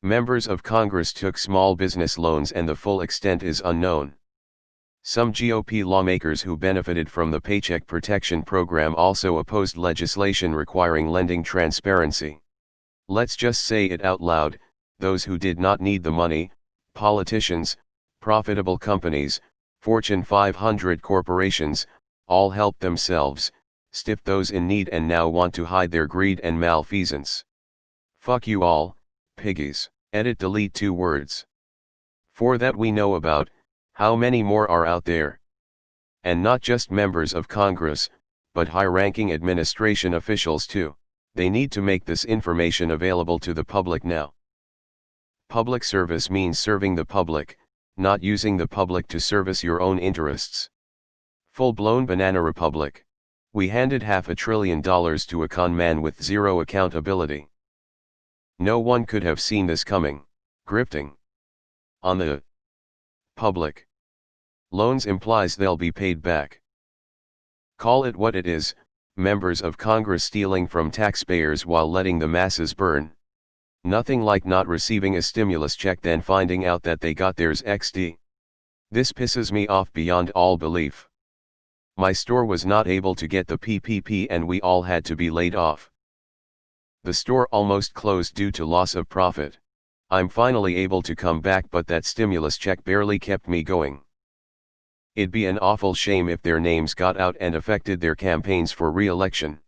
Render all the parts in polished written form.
Members of Congress took small business loans and the full extent is unknown. Some GOP lawmakers who benefited from the Paycheck Protection Program also opposed legislation requiring lending transparency. Let's just say it out loud, those who did not need the money, politicians, profitable companies, Fortune 500 corporations, all helped themselves, stiffed those in need and now want to hide their greed and malfeasance. Fuck you all, piggies. Edit delete 2 words. For that we know about, how many more are out there? And not just members of Congress, but high-ranking administration officials too. They need to make this information available to the public now. Public service means serving the public, not using the public to service your own interests. Full-blown banana republic. We handed $500 billion to a con man with zero accountability. No one could have seen this coming. Grifting on the public loans implies they'll be paid back. Call it what it is, members of Congress stealing from taxpayers while letting the masses burn. Nothing like not receiving a stimulus check then finding out that they got theirs XD. This pisses me off beyond all belief. My store was not able to get the PPP and we all had to be laid off. The store almost closed due to loss of profit. I'm finally able to come back, but that stimulus check barely kept me going. It'd be an awful shame if their names got out and affected their campaigns for re-election.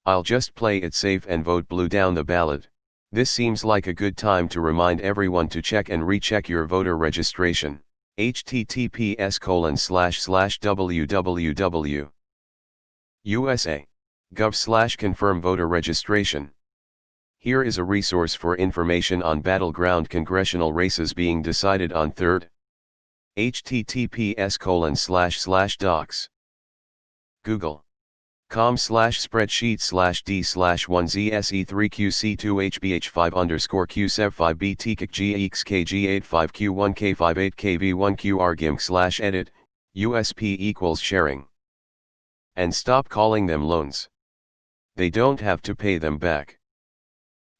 I'll just play it safe and vote blue down the ballot. This seems like a good time to remind everyone to check and recheck your voter registration. https://www.usa.gov/confirm voter registration. Here is a resource for information on battleground congressional races being decided on 3rd. https://docs. google.com/spreadsheet/d/1zse3qc2hbh5_q752k5k1k58kv1qrgimp/edit, USP equals sharing. And stop calling them loans. They don't have to pay them back.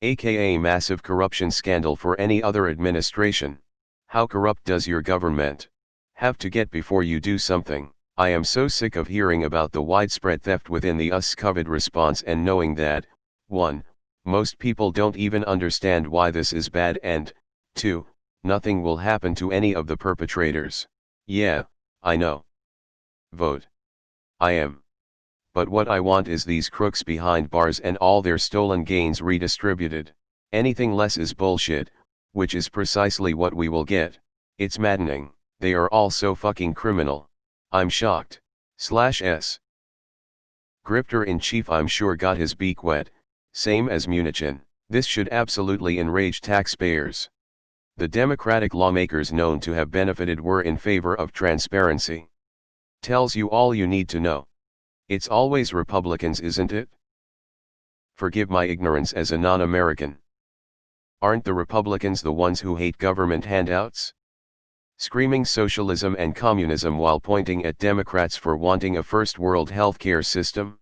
AKA massive corruption scandal for any other administration. How corrupt does your government have to get before you do something? I am so sick of hearing about the widespread theft within the US COVID response and knowing that, 1. Most people don't even understand why this is bad and, 2. Nothing will happen to any of the perpetrators. Yeah, I know. Vote. I am. But what I want is these crooks behind bars and all their stolen gains redistributed. Anything less is bullshit, which is precisely what we will get. It's maddening. They are all so fucking criminal. I'm shocked. /S. Grifter-in-chief I'm sure got his beak wet, same as Mnuchin. This should absolutely enrage taxpayers. The Democratic lawmakers known to have benefited were in favor of transparency. Tells you all you need to know. It's always Republicans, isn't it? Forgive my ignorance as a non-American. Aren't the Republicans the ones who hate government handouts? Screaming socialism and communism while pointing at Democrats for wanting a first world healthcare system?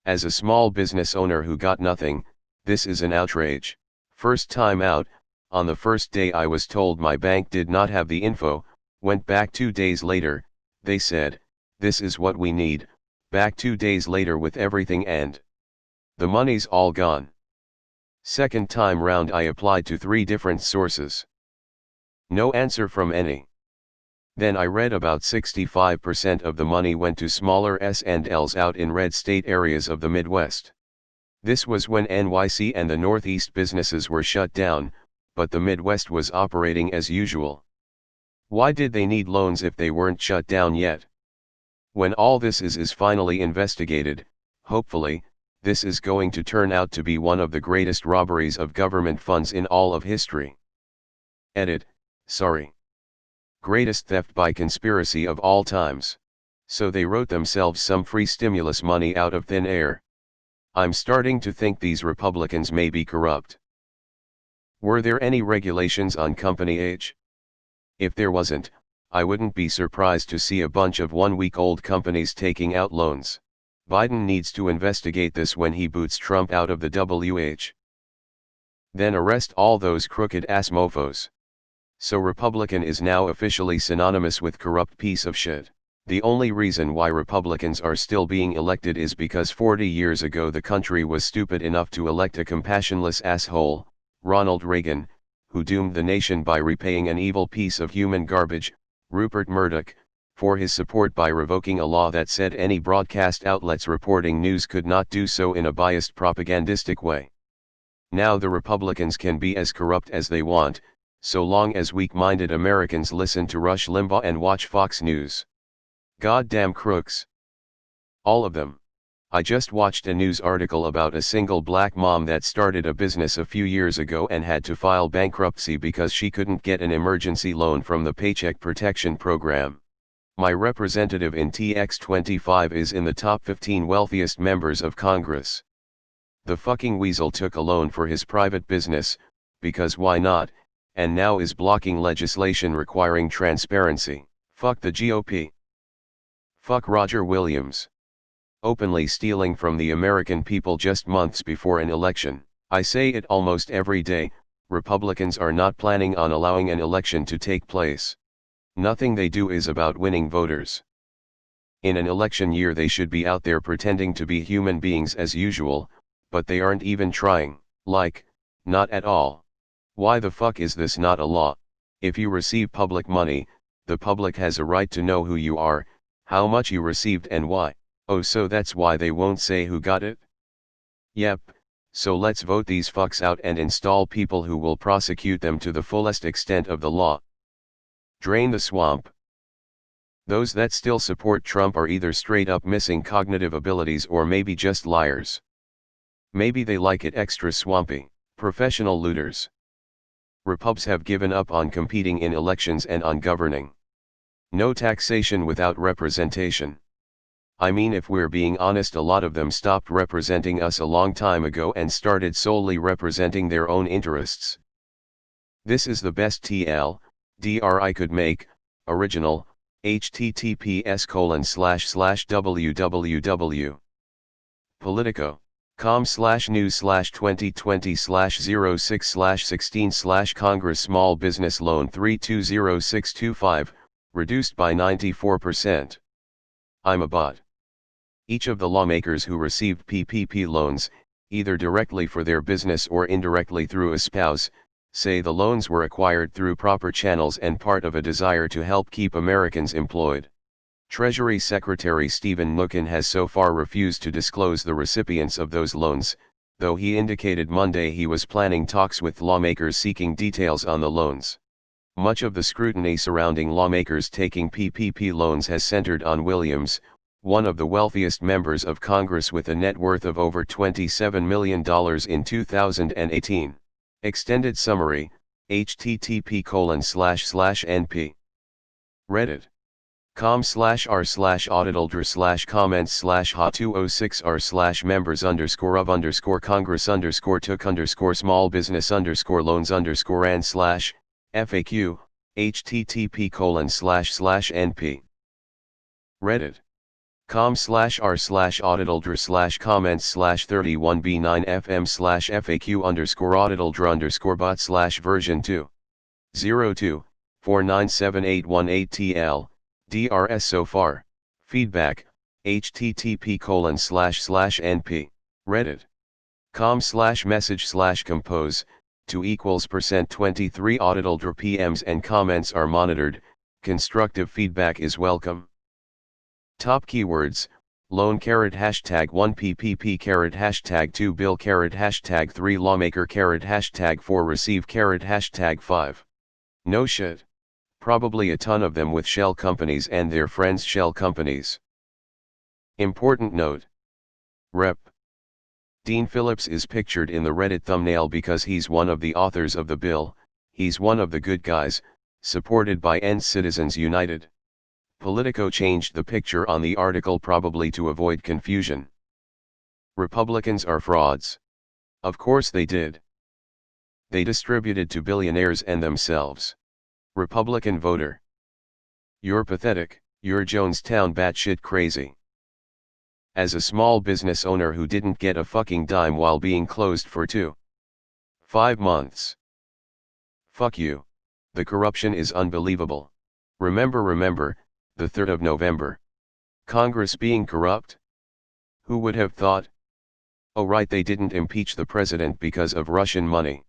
As a small business owner who got nothing, this is an outrage. First time out, on the first day I was told my bank did not have the info, went back 2 days later, they said, "This is what we need," back 2 days later with everything and the money's all gone. Second time round I applied to 3 different sources. No answer from any. Then I read about 65% of the money went to smaller S&Ls out in red state areas of the Midwest. This was when NYC and the Northeast businesses were shut down, but the Midwest was operating as usual. Why did they need loans if they weren't shut down yet? When all this is finally investigated, hopefully, this is going to turn out to be one of the greatest robberies of government funds in all of history. Edit, sorry. Greatest theft by conspiracy of all times. So they wrote themselves some free stimulus money out of thin air. I'm starting to think these Republicans may be corrupt. Were there any regulations on company age? If there wasn't, I wouldn't be surprised to see a bunch of 1-week-old companies taking out loans. Biden needs to investigate this when he boots Trump out of the WH. Then arrest all those crooked ass mofos. So Republican is now officially synonymous with corrupt piece of shit. The only reason why Republicans are still being elected is because 40 years ago the country was stupid enough to elect a compassionless asshole, Ronald Reagan, who doomed the nation by repaying an evil piece of human garbage, Rupert Murdoch, for his support by revoking a law that said any broadcast outlets reporting news could not do so in a biased propagandistic way. Now the Republicans can be as corrupt as they want, so long as weak-minded Americans listen to Rush Limbaugh and watch Fox News. Goddamn crooks. All of them. I just watched a news article about a single black mom that started a business a few years ago and had to file bankruptcy because she couldn't get an emergency loan from the Paycheck Protection Program. My representative in TX25 is in the top 15 wealthiest members of Congress. The fucking weasel took a loan for his private business, because why not, and now is blocking legislation requiring transparency. Fuck the GOP. Fuck Roger Williams. Openly stealing from the American people just months before an election. I say it almost every day, Republicans are not planning on allowing an election to take place. Nothing they do is about winning voters. In an election year they should be out there pretending to be human beings as usual, but they aren't even trying, not at all. Why the fuck is this not a law? If you receive public money, the public has a right to know who you are, how much you received and why. Oh, so that's why they won't say who got it? Yep, so let's vote these fucks out and install people who will prosecute them to the fullest extent of the law. Drain the swamp. Those that still support Trump are either straight up missing cognitive abilities or maybe just liars. Maybe they like it extra swampy. Professional looters. Repubs have given up on competing in elections and on governing. No taxation without representation. I mean, if we're being honest, a lot of them stopped representing us a long time ago and started solely representing their own interests. This is the best TLDR I could make, original, https://www. Politico.com/news/2020/06/16/Congress Small Business Loan 320625, reduced by 94%. I'm a bot. Each of the lawmakers who received PPP loans, either directly for their business or indirectly through a spouse, say the loans were acquired through proper channels and part of a desire to help keep Americans employed. Treasury Secretary Stephen Mnuchin has so far refused to disclose the recipients of those loans, though he indicated Monday he was planning talks with lawmakers seeking details on the loans. Much of the scrutiny surrounding lawmakers taking PPP loans has centered on Williams, one of the wealthiest members of Congress with a net worth of over $27 million in 2018. Extended summary, http://np. reddit.com/r/auditldr/comments/hot2006r/members_of_congress_took_small-business_and/FAQ, http://np. reddit.com/r/auditldr/comments/31b9fm/FAQ_auditldr_bot/version 2.024978818tl, DRS so far. Feedback, http://np. reddit.com/message/compose, 2=%23 auditldr PMs and comments are monitored, constructive feedback is welcome. Top keywords, loan #1 PPP #2 bill #3 lawmaker #4 receive #5. No shit. Probably a ton of them with shell companies and their friends' shell companies. Important note. Rep. Dean Phillips is pictured in the Reddit thumbnail because he's one of the authors of the bill, he's one of the good guys, supported by Citizens United. Politico changed the picture on the article probably to avoid confusion. Republicans are frauds. Of course they did. They distributed to billionaires and themselves. Republican voter. You're pathetic, you're Jonestown batshit crazy. As a small business owner who didn't get a fucking dime while being closed for 2 5 months. Fuck you. The corruption is unbelievable. Remember, the 3rd of November. Congress being corrupt? Who would have thought? Oh right, they didn't impeach the president because of Russian money.